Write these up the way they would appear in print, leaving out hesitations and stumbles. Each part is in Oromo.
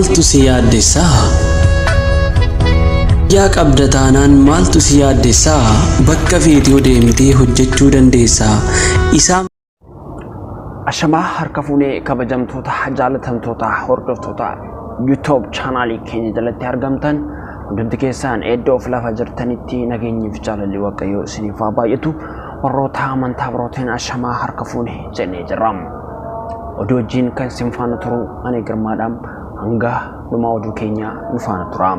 maaltu si yaaddessaa? Yaa qabda taanaan maaltu si yaaddessaa? Bakka feetee deemtee hojjechuu dandeessaa. Isaan Ashamaa harka fuunee kabajamtoota jaalatamtoota hordoftoota YouTube channel keenya jalatti argamtan hundumti keessaan iddoo lafa jirtanitti nageenyiif jaalalli Waaqayyoo isiniif haa baay'atu. Warroota amantaa birootiin ashamaa harka fuunee jennee jirra. Oduu wajjin kan isin faana turu ani Girmaadhaan hanga dhuma oduu keenya nu faana tura.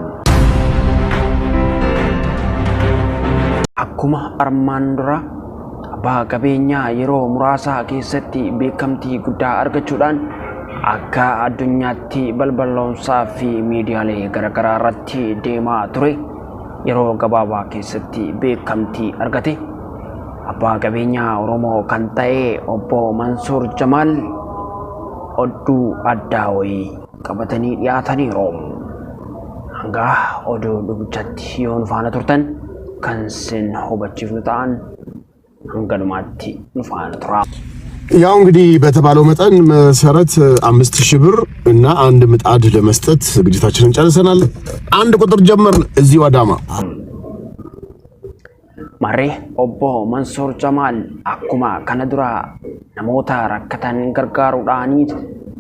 Akkuma armaan dura abbaa qabeenyaa yeroo muraasa keessatti beekamtii guddaa argachuudhaan akka addunyaatti balballoomsaa fi miidiyaalee garaagaraa irratti deemaa ture yeroo gabaabaa keessatti beekamtii argate. Abbaa qabeenyaa Oromoo kan ta'e obbo Mansuur Jamaal oduu addaa wayii qabatanii dhiyaataniiru. Hanga oduu dhugichatti yoo nu faana turtan kan isin hubachiifnu ta'an hanga dhumaatti nu faana tura. ያው እንግዲህ በተባለው መጠን መሰረት 5000 ብር እና አንድ ምጣድ ለመስጠት ዝግጅታችንን ጨርሰናል። አንድ ቁጥር ጀመርን እዚህ አዳማ Maree obbo Mansuur Jamaal akkuma kana dura namoota rakkatan gargaaruudhaan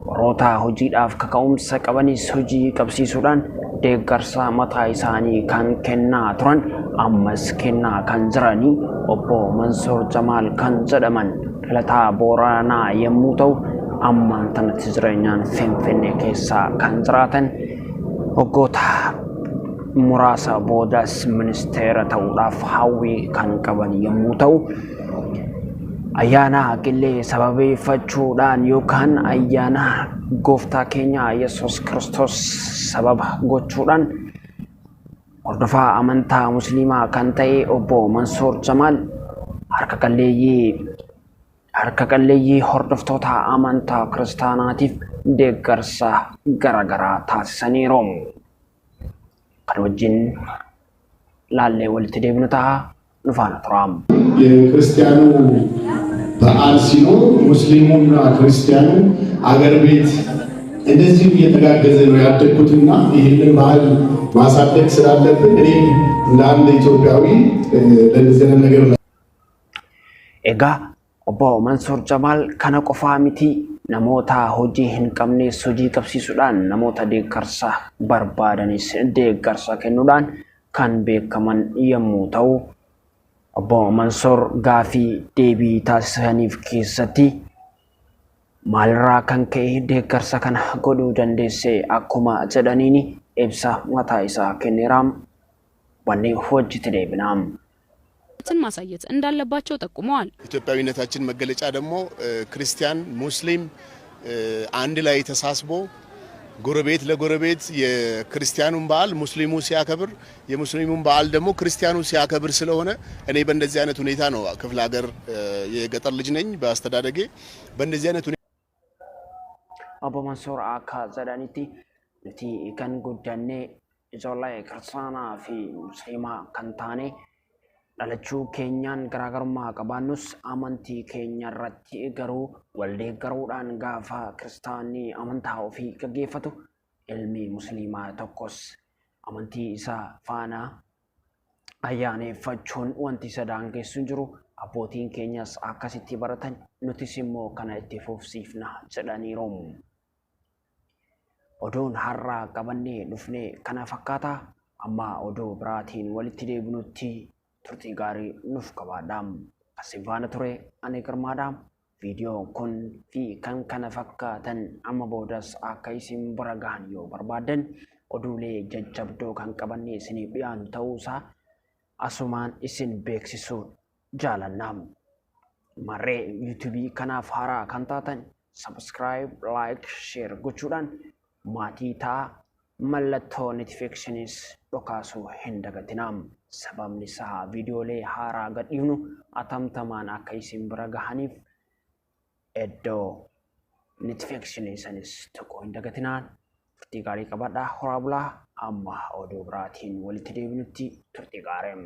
warroota hojiidhaaf kaka'umsa qabanis hojii qabsiisuudhaan deeggarsa mataa isaanii kan kennaa turan ammas kennaa kan jiranii obbo Mansuur Jamaal kan jedhaman dhalataa Booranaa yommuu ta'u ammaan tanatti jireenyaan Finfinnee keessa kan jiraatan waggoota muraasa boodas ministeera ta'uudhaaf hawwii kan qaban yommuu ta'u ayyaana qillee sababeeffachuudhaan yookaan ayyaana gooftaa keenya Yesuus Kiristoos sababa gochuudhaan hordofaa amantaa musliimaa kan ta'e obbo Mansuur Jamaal harka qalleeyyii hordoftoota amantaa kiristaanaatiif deeggarsa garaagaraa taasisaniiru. Kan wajjin laallee walitti deebinu ta'a nu faana tura. የክርስቲያኑ በዓል ሲኖር ሙስሊሙና ክርስቲያኑ አገር ቤት እንደዚህ እየተጋገዘ ነው ያደግኩትና ይህንን ባህል ማሳደግ ስላለብን እኔ እንደ አንድ ኢትዮጵያዊ ለዚህ ነገር Egaa obbo Mansuur Jamaal kana qofaa miti namoota hojii hin qabnes hojii qabsiisuudhaan namoota deeggarsa barbaadanis deeggarsa kennuudhaan kan beekaman yommuu ta'u obbo Mansuur gaafii deebii taasisaniif keessatti maalirraa kan ka'e deeggarsa kana godhuu dandeesse akkuma jedhaniin ibsa mataa isaa kenneeraam wanni hojiitti deebinaam. ማሳየት እንዳለባቸው ጠቁመዋል። ኢትዮጵያዊነታችን መገለጫ ደግሞ ክርስቲያን ሙስሊም አንድ ላይ ተሳስቦ ጎረቤት ለጎረቤት የክርስቲያኑን በዓል ሙስሊሙ ሲያከብር የሙስሊሙን በዓል ደግሞ ክርስቲያኑ ሲያከብር ስለሆነ እኔ በእንደዚህ አይነት ሁኔታ ነው ክፍለ ሀገር የገጠር ልጅ ነኝ በአስተዳደጌ በእንደዚህ አይነት ሁኔታ obbo Mansuur akka jedhanitti nuti kan guddanne ijoollee kiristaanaa fi musliimaa kan taane dhalachuu keenyaan garaagarummaa qabaannus amantii keenya irratti garuu wal deeggaruudhaan gaafa kiristaanii amantaa ofii gaggeeffatu ilmi musliimaa tokkos amantii isaa faana ayyaaneffachuun wanti isa daangessu hin jiru. Abbootiin keenyas akkasitti baratan nutis immoo kana itti fufsiifna jedhaniiru. Oduun har'aa qabannee dhufne kana fakkaata. Amma oduu biraatiin walitti deebinutti turtii gaarii nuuf qabaadhaam. Asiin faana ture ani Girmaadhaam. Viidiyoon kun fi kan kana fakkaatan amma boodas akka isin bira gahan yoo barbaadan oduulee jajjabdoo kan qabannee isiniif dhiyaanu ta'uusaa asumaan isin beeksisuu jaalannaam. Marree yuutuubii kanaaf haaraa kan taatan subscribe, like, share gochuudhaan maatii ta'a. Mallattoo notificationis dhokaasuu hin dagatinaam. Sababni isaa viidiyoolee haaraa gadhiifnu atamtamaan akka isin bira gahaniif iddoo notificationis tokko hin dagatinaan. Turtii gaarii qabadhaa horaa bulaa. Amma oduu biraatiin walitti deebinutti turtii gaarii.